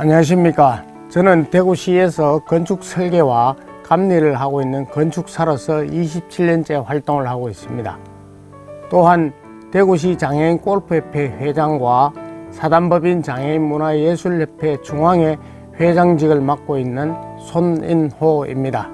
안녕하십니까. 저는 대구시에서 건축 설계와 감리를 하고 있는 건축사로서 27년째 활동을 하고 있습니다. 또한 대구시 장애인 골프협회 회장과 사단법인 장애인 문화예술협회 중앙회 회장직을 맡고 있는 손인호입니다.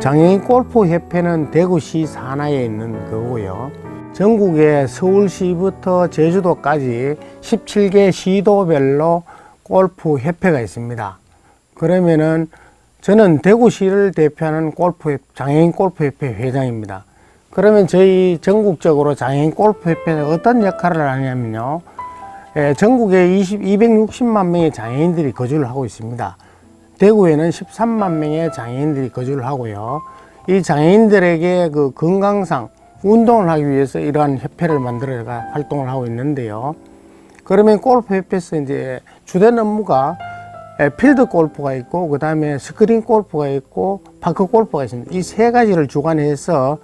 장애인 골프협회는 대구시 산하에 있는 거고요. 전국에 서울시부터 제주도까지 17개 시도별로 골프협회가 있습니다. 그러면은 저는 대구시를 대표하는 장애인 골프협회 회장입니다. 그러면 저희 전국적으로 장애인 골프협회는 어떤 역할을 하냐면요. 전국에 260만 명의 장애인들이 거주를 하고 있습니다. 대구에는 13만 명의 장애인들이 거주를 하고요. 이 장애인들에게 그 건강상 운동을 하기 위해서 이러한 협회를 만들어 활동을 하고 있는데요. 그러면 골프협회에서 이제 주된 업무가 필드 골프가 있고, 그 다음에 스크린 골프가 있고, 파크 골프가 있습니다. 이 세 가지를 주관해서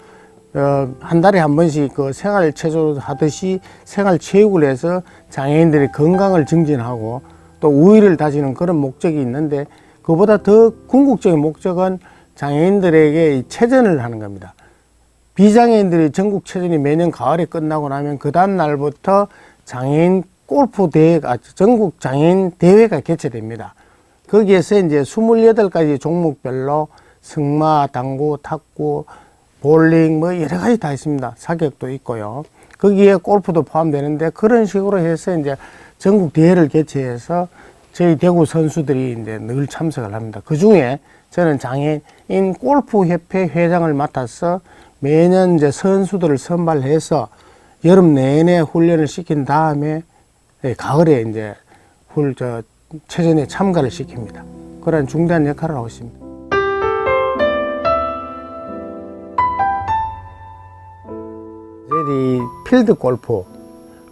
한 달에 한 번씩 그 생활체조 하듯이 생활체육을 해서 장애인들의 건강을 증진하고 또 우위를 다지는 그런 목적이 있는데, 그보다 더 궁극적인 목적은 장애인들에게 체전을 하는 겁니다. 비장애인들이 전국 체전이 매년 가을에 끝나고 나면 그 다음 날부터 장애인 골프 대회가, 전국 장애인 대회가 개최됩니다. 거기에서 이제 28가지 종목별로 승마, 당구, 탁구, 볼링 뭐 여러 가지 다 있습니다. 사격도 있고요. 거기에 골프도 포함되는데, 그런 식으로 해서 이제 전국 대회를 개최해서 저희 대구 선수들이 이제 늘 참석을 합니다. 그 중에 저는 장애인 골프협회 회장을 맡아서 매년 이제 선수들을 선발해서 여름 내내 훈련을 시킨 다음에 가을에 이제 체전에 참가를 시킵니다. 그런 중대한 역할을 하고 있습니다. 저희 필드 골프,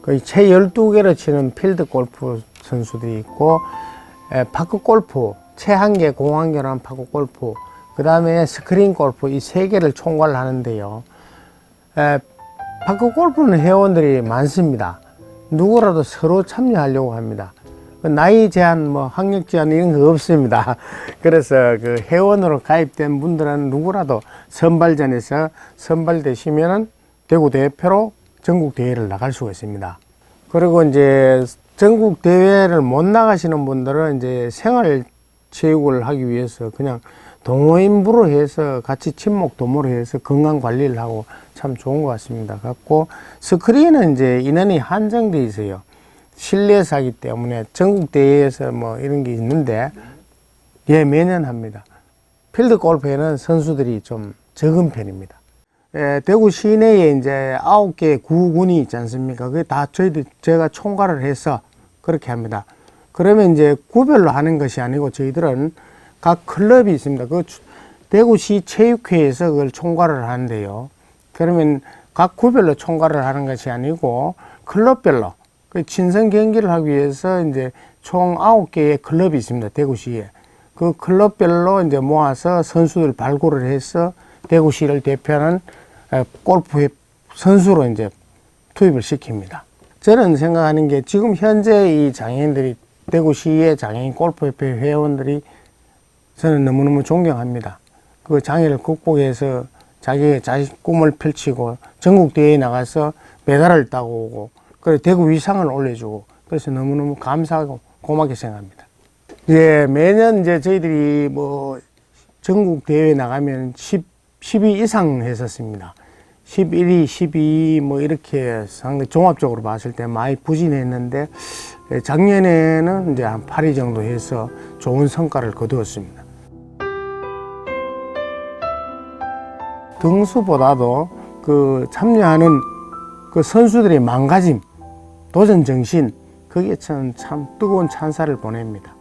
거의 채 12개로 치는 필드 골프 선수들이 있고, 파크 골프, 채 1개, 공 1개로 파크 골프, 그 다음에 스크린 골프, 이 3개를 총괄을 하는데요. 파크 골프는 회원들이 많습니다. 누구라도 서로 참여하려고 합니다. 나이 제한, 학력 제한 이런 거 없습니다. 그래서 그 회원으로 가입된 분들은 누구라도 선발전에서 선발되시면은 대구 대표로 전국 대회를 나갈 수가 있습니다. 그리고 이제 전국 대회를 못 나가시는 분들은 이제 생활 체육을 하기 위해서 그냥 동호인부로 해서 같이 친목 도모로 해서 건강 관리를 하고 참 좋은 것 같습니다. 갖고 스크린은 이제 인원이 한정되어 있어요. 실내에서 하기 때문에 전국 대회에서 뭐 이런 게 있는데, 매년 합니다. 필드 골프에는 선수들이 좀 적은 편입니다. 대구 시내에 이제 9개 구군이 있지 않습니까? 그게 다 제가 총괄을 해서 그렇게 합니다. 그러면 이제 구별로 하는 것이 아니고, 저희들은 각 클럽이 있습니다. 그 대구시 체육회에서 그걸 총괄을 하는데요. 그러면 각 구별로 총괄을 하는 것이 아니고, 클럽별로 그 친선 경기를 하기 위해서 이제 총 9개의 클럽이 있습니다. 대구시에. 그 클럽별로 이제 모아서 선수들 발굴을 해서 대구시를 대표하는 골프 선수로 이제 투입을 시킵니다. 저는 생각하는 게, 지금 현재 이 장애인들이, 대구시의 장애인 골프협회 회원들이 저는 너무너무 존경합니다. 그 장애를 극복해서 자기의 꿈을 펼치고 전국 대회에 나가서 메달을 따고 오고, 그리고 대구 위상을 올려주고, 그래서 너무너무 감사하고 고맙게 생각합니다. 매년 이제 저희들이 전국 대회에 나가면 10위 이상 했었습니다. 11위, 12위 이렇게 상당히 종합적으로 봤을 때 많이 부진했는데, 작년에는 이제 한 8위 정도 해서 좋은 성과를 거두었습니다. 등수보다도 그 참여하는 그 선수들의 망가짐, 도전 정신, 거기에 참 뜨거운 찬사를 보냅니다.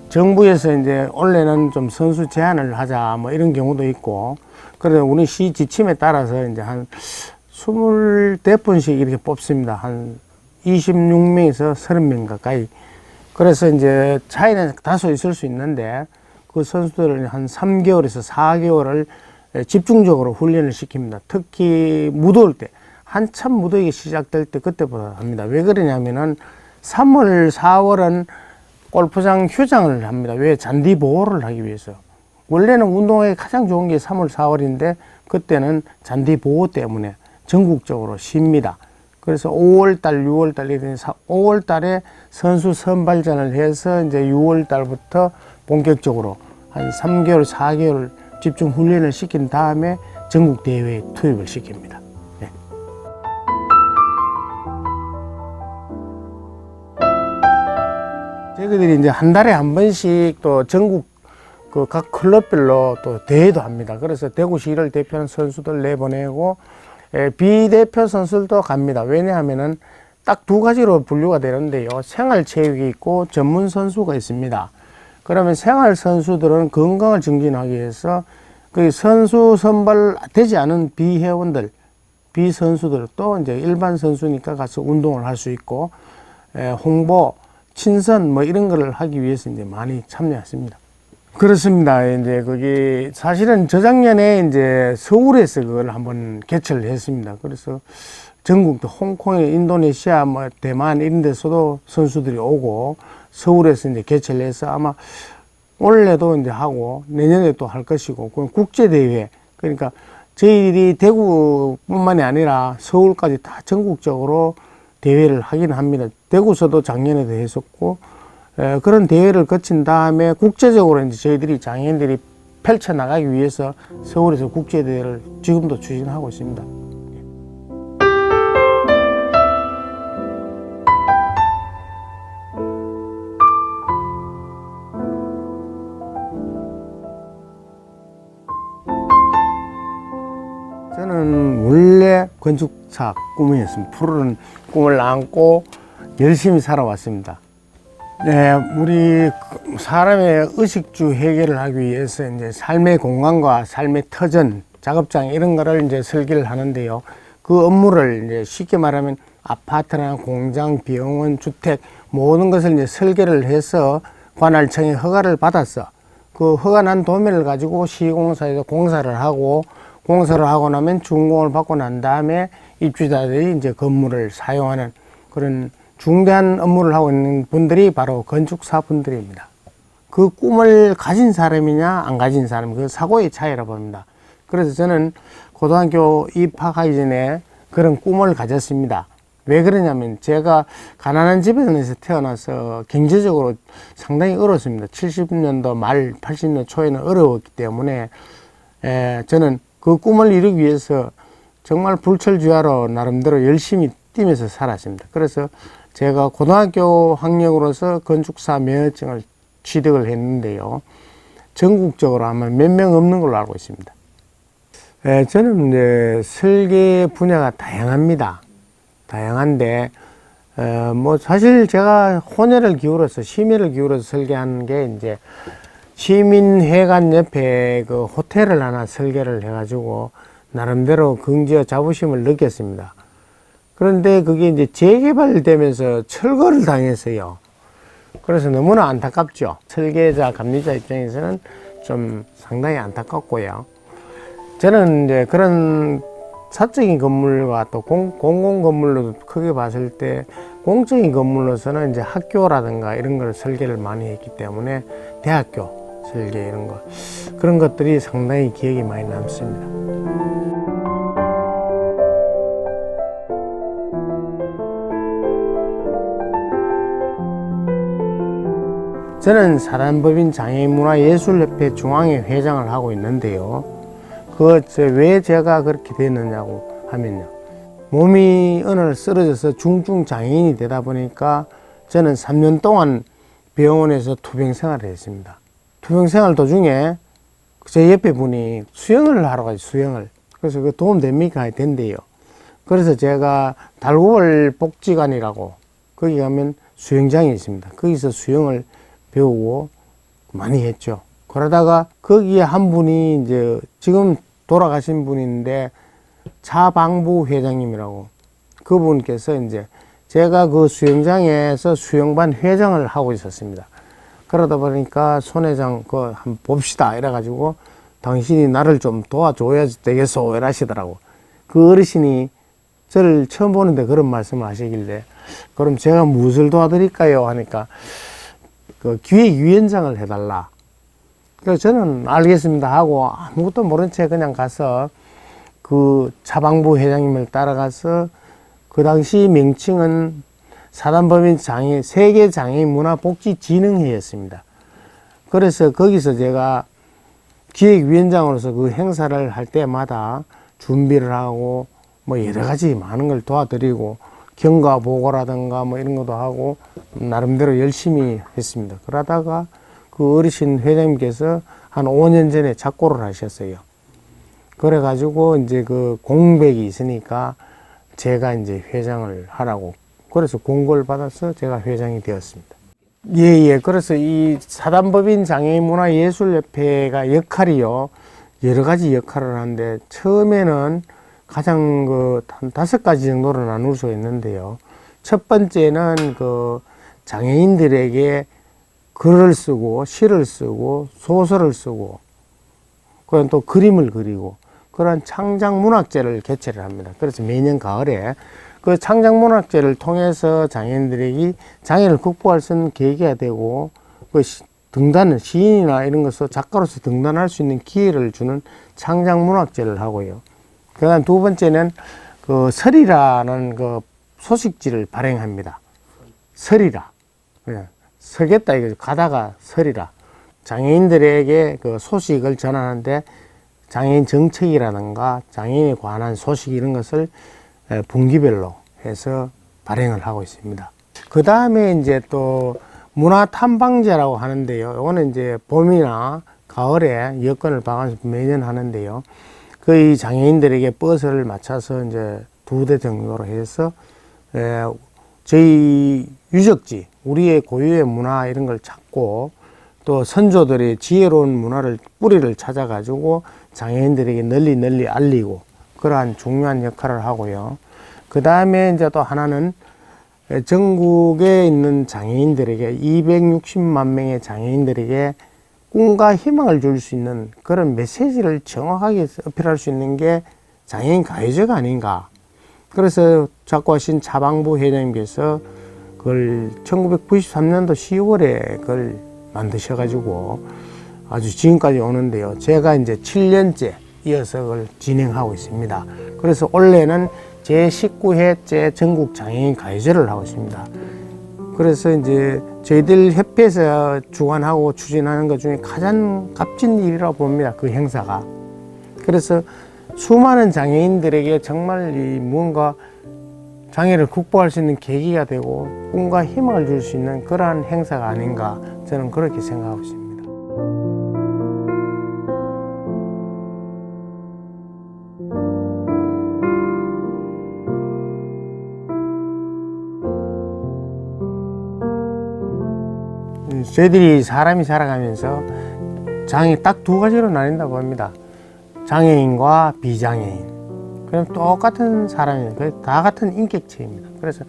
정부에서 이제 원래는 좀 선수 제한을 하자 뭐 이런 경우도 있고, 그래서 우리 시 지침에 따라서 이제 한 24번씩 이렇게 뽑습니다. 한 26명에서 30명 가까이. 그래서 이제 차이는 다소 있을 수 있는데, 그 선수들을 한 3개월에서 4개월을 집중적으로 훈련을 시킵니다. 특히 무더울 때, 한참 무더위가 시작될 때 그때부터 합니다. 왜 그러냐면은 3월, 4월은 골프장 휴장을 합니다. 왜? 잔디 보호를 하기 위해서. 원래는 운동에 가장 좋은 게 3월, 4월인데 그때는 잔디 보호 때문에 전국적으로 쉽니다. 그래서 5월달, 6월달 이런 5월달에 선수 선발전을 해서 이제 6월달부터 본격적으로 한 3개월, 4개월 집중 훈련을 시킨 다음에 전국 대회에 투입을 시킵니다. 네. 저희들이 이제 한 달에 한 번씩 또 전국 그 각 클럽별로 또 대회도 합니다. 그래서 대구시를 대표하는 선수들 내보내고 비대표 선수들도 갑니다. 왜냐하면은 딱 두 가지로 분류가 되는데요. 생활체육이 있고 전문 선수가 있습니다. 그러면 생활 선수들은 건강을 증진하기 위해서 그 선수 선발되지 않은 비회원들, 비선수들 또 이제 일반 선수니까 가서 운동을 할 수 있고, 홍보, 친선 뭐 이런 거를 하기 위해서 이제 많이 참여했습니다. 그렇습니다. 이제 거기 사실은 저작년에 이제 서울에서 그걸 한번 개최를 했습니다. 그래서 전국도 홍콩에 인도네시아 뭐 대만 이런 데서도 선수들이 오고 서울에서 이제 개최를 해서 아마 올해도 이제 하고 내년에 또 할 것이고, 그건 국제대회, 그러니까 저희들이 대구뿐만이 아니라 서울까지 다 전국적으로 대회를 하긴 합니다. 대구서도 작년에도 했었고, 그런 대회를 거친 다음에 국제적으로 이제 저희들이 장애인들이 펼쳐나가기 위해서 서울에서 국제대회를 지금도 추진하고 있습니다. 저는 원래 건축사 꿈이었습니다. 푸른 꿈을 안고 열심히 살아왔습니다. 네, 우리 사람의 의식주 해결을 하기 위해서 이제 삶의 공간과 삶의 터전, 작업장 이런 거를 이제 설계를 하는데요. 그 업무를 이제 쉽게 말하면 아파트나 공장, 병원, 주택 모든 것을 이제 설계를 해서 관할청에 허가를 받았어. 그 허가 난 도면을 가지고 시공사에서 공사를 하고 나면 준공을 받고 난 다음에 입주자들이 이제 건물을 사용하는 그런 중대한 업무를 하고 있는 분들이 바로 건축사 분들입니다. 그 꿈을 가진 사람이냐 안 가진 사람, 그 사고의 차이라고 봅니다. 그래서 저는 고등학교 입학하기 전에 그런 꿈을 가졌습니다. 왜 그러냐면 제가 가난한 집에서 태어나서 경제적으로 상당히 어렵습니다. 70년도 말 80년 초에는 어려웠기 때문에 저는 그 꿈을 이루기 위해서 정말 불철주야로 나름대로 열심히 뛰면서 살았습니다. 그래서 제가 고등학교 학력으로서 건축사 면허증을 취득을 했는데요. 전국적으로 아마 몇 명 없는 걸로 알고 있습니다. 저는 이제 설계 분야가 다양합니다. 다양한데, 뭐 사실 제가 혼혈을 기울여서, 심혈을 기울여서 설계하는 게 이제 시민회관 옆에 그 호텔을 하나 설계를 해가지고 나름대로 긍지와 자부심을 느꼈습니다. 그런데 그게 이제 재개발되면서 철거를 당했어요. 그래서 너무나 안타깝죠. 설계자, 감리자 입장에서는 좀 상당히 안타깝고요. 저는 이제 그런 사적인 건물과 또 공공 건물로도 크게 봤을 때 공적인 건물로서는 이제 학교라든가 이런 걸 설계를 많이 했기 때문에 대학교 설계 이런 거, 그런 것들이 상당히 기억이 많이 남습니다. 저는 사단법인 장애인문화예술협회 중앙회 회장을 하고 있는데요. 왜 제가 그렇게 됐느냐고 하면요. 몸이 어느 쓰러져서 중증 장애인이 되다 보니까 저는 3년 동안 병원에서 투병 생활을 했습니다. 투병 생활 도중에 제 옆에 분이 수영을 하러 가요, 수영을. 그래서 그 도움 됩니까? 된대요. 그래서 제가 달구벌 복지관이라고 거기 가면 수영장이 있습니다. 거기서 수영을 배우고 많이 했죠. 그러다가 거기에 한 분이 이제 지금 돌아가신 분인데 차방부 회장님이라고, 그분께서 이제 제가 그 수영장에서 수영반 회장을 하고 있었습니다. 그러다 보니까 손 회장 그 한번 봅시다 이래가지고 당신이 나를 좀 도와줘야 되겠소 이러시더라고. 그 어르신이 저를 처음 보는데 그런 말씀을 하시길래 그럼 제가 무엇을 도와드릴까요 하니까 그 기획위원장을 해달라. 그래서 저는 알겠습니다 하고 아무것도 모른 채 그냥 가서 그 차방부 회장님을 따라가서, 그 당시 명칭은 사단법인 장애, 세계장애인문화복지진흥회였습니다. 그래서 거기서 제가 기획위원장으로서 그 행사를 할 때마다 준비를 하고 뭐 여러 가지 많은 걸 도와드리고 경과 보고라든가 뭐 이런 것도 하고 나름대로 열심히 했습니다. 그러다가 그 어르신 회장님께서 한 5년 전에 작고를 하셨어요. 그래가지고 이제 그 공백이 있으니까 제가 이제 회장을 하라고, 그래서 공고를 받아서 제가 회장이 되었습니다. 예. 그래서 이 사단법인 장애인문화예술협회가 역할이요, 여러 가지 역할을 하는데, 처음에는 가장 한 5가지 정도로 나눌 수 있는데요. 첫 번째는 그 장애인들에게 글을 쓰고, 시를 쓰고, 소설을 쓰고, 그런 또 그림을 그리고, 그런 창작문학제를 개최를 합니다. 그래서 매년 가을에 그 창작문학제를 통해서 장애인들에게 장애를 극복할 수 있는 계기가 되고, 그 등단, 시인이나 이런 것을 작가로서 등단할 수 있는 기회를 주는 창작문학제를 하고요. 그 다음 두 번째는 그 설이라는 그 소식지를 발행합니다. 설이라. 서겠다 이거죠. 가다가 설이라. 장애인들에게 그 소식을 전하는데 장애인 정책이라든가 장애인에 관한 소식 이런 것을 분기별로 해서 발행을 하고 있습니다. 그 다음에 이제 또 문화탐방제라고 하는데요. 이거는 이제 봄이나 가을에 여건을 봐가면서 매년 하는데요. 그 장애인들에게 버스를 맞춰서 이제 2대 정도로 해서 저희 유적지, 우리의 고유의 문화 이런 걸 찾고, 또 선조들의 지혜로운 문화를 뿌리를 찾아가지고 장애인들에게 널리 알리고, 그러한 중요한 역할을 하고요. 그 다음에 이제 또 하나는 전국에 있는 장애인들에게 260만 명의 장애인들에게 꿈과 희망을 줄 수 있는 그런 메시지를 정확하게 어필할 수 있는 게 장애인 가요제가 아닌가. 그래서 작고하신 차방부 회장님께서 그걸 1993년도 10월에 그걸 만드셔가지고 아주 지금까지 오는데요. 제가 이제 7년째 이어서 그걸 진행하고 있습니다. 그래서 올해는 제19회째 전국 장애인 가요제를 하고 있습니다. 그래서 이제 저희들 협회에서 주관하고 추진하는 것 중에 가장 값진 일이라고 봅니다. 그 행사가. 그래서 수많은 장애인들에게 정말 이 무언가 장애를 극복할 수 있는 계기가 되고 꿈과 희망을 줄 수 있는 그러한 행사가 아닌가, 저는 그렇게 생각하고 있습니다. 저희들이 사람이 살아가면서 장애 딱 2가지로 나뉜다고 합니다. 장애인과 비장애인. 그럼 똑같은 사람이에요. 다 같은 인격체입니다. 그래서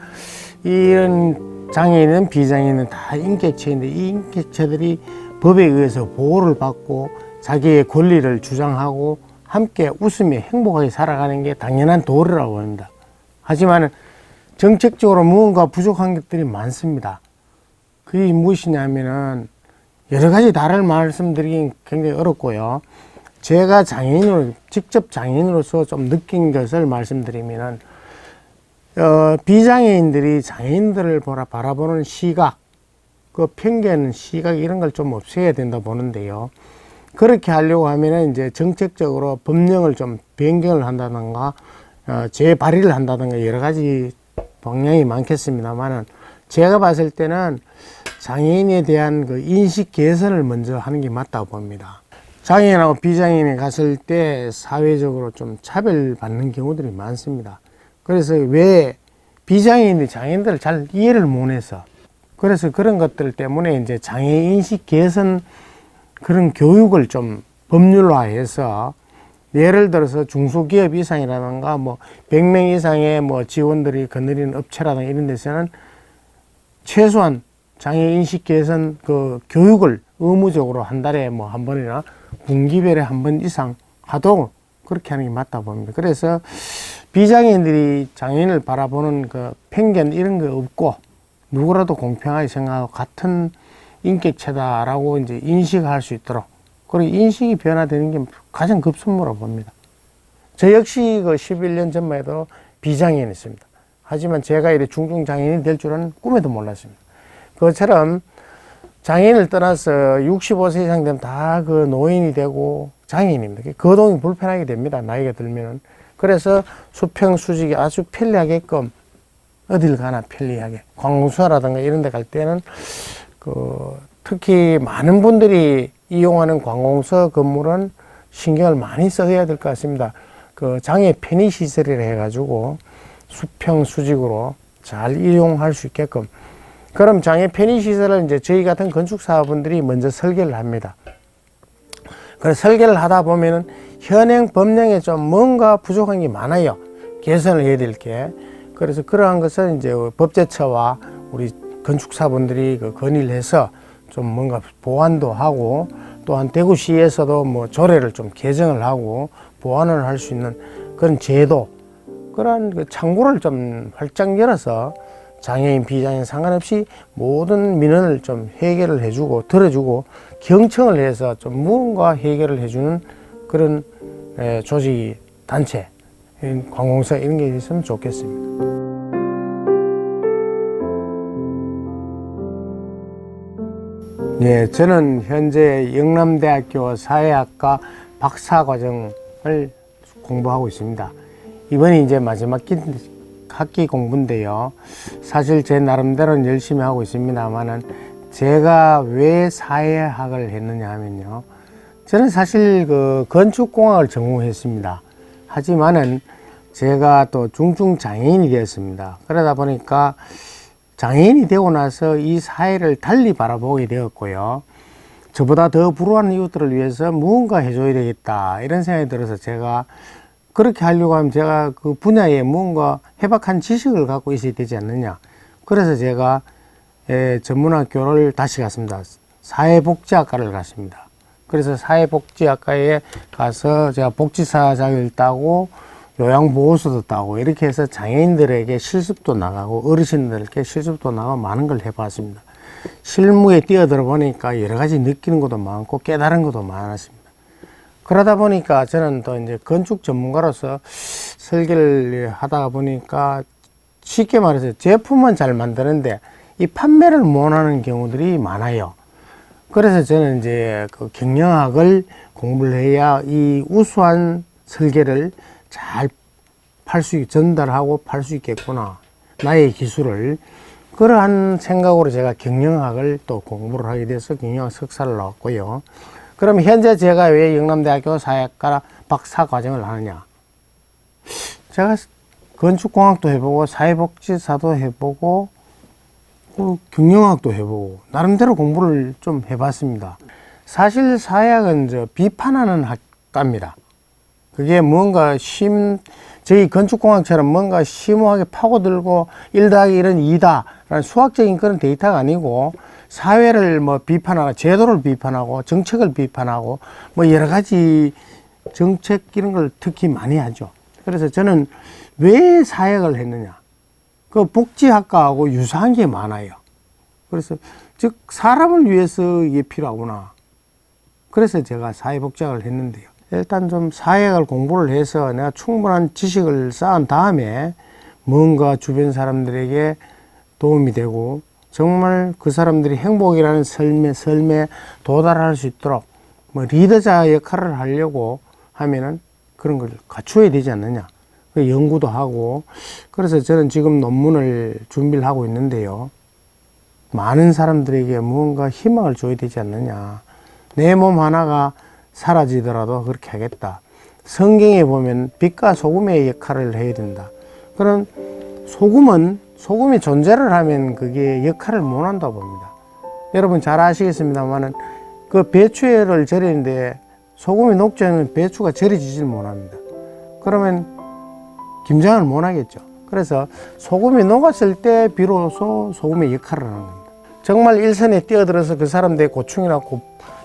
이런 장애인은 비장애인은 다 인격체인데, 이 인격체들이 법에 의해서 보호를 받고 자기의 권리를 주장하고 함께 웃으며 행복하게 살아가는 게 당연한 도리라고 합니다. 하지만 정책적으로 무언가 부족한 것들이 많습니다. 그게 무엇이냐면은 여러 가지 다를 말씀드리긴 굉장히 어렵고요. 제가 장애인으로, 직접 장애인으로서 좀 느낀 것을 말씀드리면은, 비장애인들이 장애인들을 바라보는 시각, 그 편견, 시각 이런 걸 좀 없애야 된다 보는데요. 그렇게 하려고 하면은 이제 정책적으로 법령을 좀 변경을 한다든가, 재발의를 한다든가 여러 가지 방향이 많겠습니다만은, 제가 봤을 때는 장애인에 대한 그 인식 개선을 먼저 하는 게 맞다고 봅니다. 장애인하고 비장애인이 갔을 때 사회적으로 좀 차별받는 경우들이 많습니다. 그래서 왜 비장애인이 장애인들을 잘 이해를 못해서 그래서 그런 것들 때문에 이제 장애 인식 개선 그런 교육을 좀 법률화해서 예를 들어서 중소기업 이상이라든가 뭐 100명 이상의 뭐 지원들이 거느리는 업체라든가 이런 데서는 최소한 장애 인식 개선 그 교육을 의무적으로 한 달에 뭐 한 번이나 분기별에 한 번 이상 하도록 그렇게 하는 게 맞다 봅니다. 그래서 비장애인들이 장애인을 바라보는 그 편견 이런 거 없고 누구라도 공평하게 생각하고 같은 인격체다라고 이제 인식할 수 있도록 그리고 인식이 변화되는 게 가장 급선무라고 봅니다. 저 역시 그 11년 전만 해도 비장애인이었습니다. 하지만 제가 이렇게 중증장애인이 될 줄은 꿈에도 몰랐습니다. 그것처럼 장애인을 떠나서 65세 이상 되면 다 그 노인이 되고 장애인입니다. 거동이 불편하게 됩니다. 나이가 들면은. 그래서 수평 수직이 아주 편리하게끔 어딜 가나 편리하게 관공서라든가 이런 데 갈 때는 그 특히 많은 분들이 이용하는 관공서 건물은 신경을 많이 써야 될 것 같습니다. 그 장애 편의 시설이라 해가지고 수평 수직으로 잘 이용할 수 있게끔. 그럼 장애 편의 시설을 이제 저희 같은 건축사분들이 먼저 설계를 합니다. 그래서 설계를 하다 보면은 현행 법령에 좀 뭔가 부족한 게 많아요. 개선을 해야 될 게. 그래서 그러한 것은 이제 법제처와 우리 건축사분들이 그 건의를 해서 좀 뭔가 보완도 하고 또한 대구시에서도 뭐 조례를 좀 개정을 하고 보완을 할 수 있는 그런 제도 그런 그 창구를 좀 활짝 열어서 장애인 비장애인 상관없이 모든 민원을 좀 해결을 해주고 들어주고 경청을 해서 좀 무언가 해결을 해주는 그런 조직 단체 관공서 이런 게 있으면 좋겠습니다. 예, 저는 현재 영남대학교 사회학과 박사과정을 공부하고 있습니다. 이번이 이제 마지막 학기 공부인데요. 사실 제 나름대로는 열심히 하고 있습니다만은 제가 왜 사회학을 했느냐 하면요. 저는 사실 그 건축공학을 전공했습니다. 하지만은 제가 또 중증장애인이 되었습니다. 그러다 보니까 장애인이 되고 나서 이 사회를 달리 바라보게 되었고요. 저보다 더 불우한 이웃들을 위해서 무언가 해줘야 되겠다 이런 생각이 들어서 제가 그렇게 하려고 하면 제가 그 분야에 뭔가 해박한 지식을 갖고 있어야 되지 않느냐. 그래서 제가 전문학교를 다시 갔습니다. 사회복지학과를 갔습니다. 그래서 사회복지학과에 가서 제가 복지사 자격을 따고 요양보호소도 따고 이렇게 해서 장애인들에게 실습도 나가고 어르신들에게 실습도 나가고 많은 걸 해봤습니다. 실무에 뛰어들어 보니까 여러 가지 느끼는 것도 많고 깨달은 것도 많았습니다. 그러다 보니까 저는 또 이제 건축 전문가로서 설계를 하다 보니까 쉽게 말해서 제품은 잘 만드는데 이 판매를 못하는 경우들이 많아요. 그래서 저는 이제 그 경영학을 공부를 해야 이 우수한 설계를 잘 전달하고 팔 수 있겠구나. 나의 기술을. 그러한 생각으로 제가 경영학을 또 공부를 하게 돼서 경영학 석사를 나왔고요. 그럼 현재 제가 왜 영남대학교 사회학과 박사과정을 하느냐. 제가 건축공학도 해보고 사회복지사도 해보고 경영학도 해보고 나름대로 공부를 좀 해봤습니다. 사실 사회학은 비판하는 학과입니다. 그게 뭔가 저희 건축공학처럼 뭔가 심오하게 파고들고 1 더하기 1은 2다 라는 수학적인 그런 데이터가 아니고 사회를 뭐 비판하고 제도를 비판하고 정책을 비판하고 뭐 여러 가지 정책 이런 걸 특히 많이 하죠. 그래서 저는 왜 사회학을 했느냐. 그 복지학과하고 유사한 게 많아요. 그래서 즉 사람을 위해서 이게 필요하구나. 그래서 제가 사회복지학을 했는데요. 일단 좀 사회학을 공부를 해서 내가 충분한 지식을 쌓은 다음에 뭔가 주변 사람들에게 도움이 되고 정말 그 사람들이 행복이라는 삶에 도달할 수 있도록 뭐 리더자 역할을 하려고 하면은 그런 걸 갖추어야 되지 않느냐. 연구도 하고 그래서 저는 지금 논문을 준비를 하고 있는데요. 많은 사람들에게 무언가 희망을 줘야 되지 않느냐. 내 몸 하나가 사라지더라도 그렇게 하겠다. 성경에 보면 빛과 소금의 역할을 해야 된다. 그런 소금은 소금이 존재를 하면 그게 역할을 못 한다고 봅니다. 여러분 잘 아시겠습니다만은 그 배추를 절이는데 소금이 녹지 않으면 배추가 절여지질 못합니다. 그러면 김장을 못 하겠죠. 그래서 소금이 녹았을 때 비로소 소금의 역할을 하는 겁니다. 정말 일선에 뛰어들어서 그 사람들의 고충이나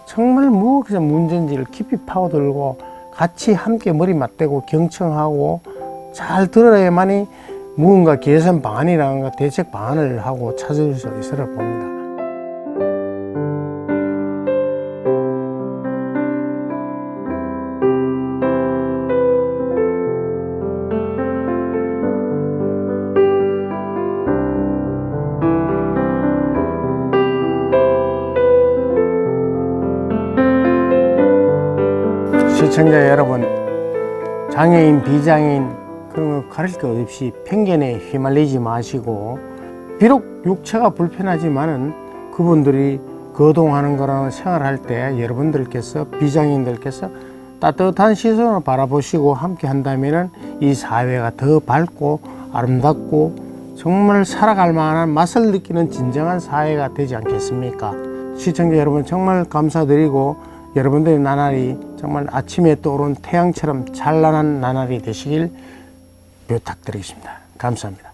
정말 무엇이나 문제인지를 깊이 파고들고 같이 함께 머리 맞대고 경청하고 잘 들어야만이 무언가 개선 방안이라든가 대책 방안을 하고 찾을 수 있으리라 봅니다. 시청자 여러분, 장애인, 비장애인 그런 거 가릴 것 없이 편견에 휘말리지 마시고, 비록 육체가 불편하지만은 그분들이 거동하는 거나 생활할 때 여러분들께서, 비장애인들께서 따뜻한 시선으로 바라보시고 함께 한다면은 이 사회가 더 밝고 아름답고 정말 살아갈 만한 맛을 느끼는 진정한 사회가 되지 않겠습니까? 시청자 여러분 정말 감사드리고, 여러분들의 나날이 정말 아침에 떠오른 태양처럼 찬란한 나날이 되시길 부탁드리겠습니다. 감사합니다.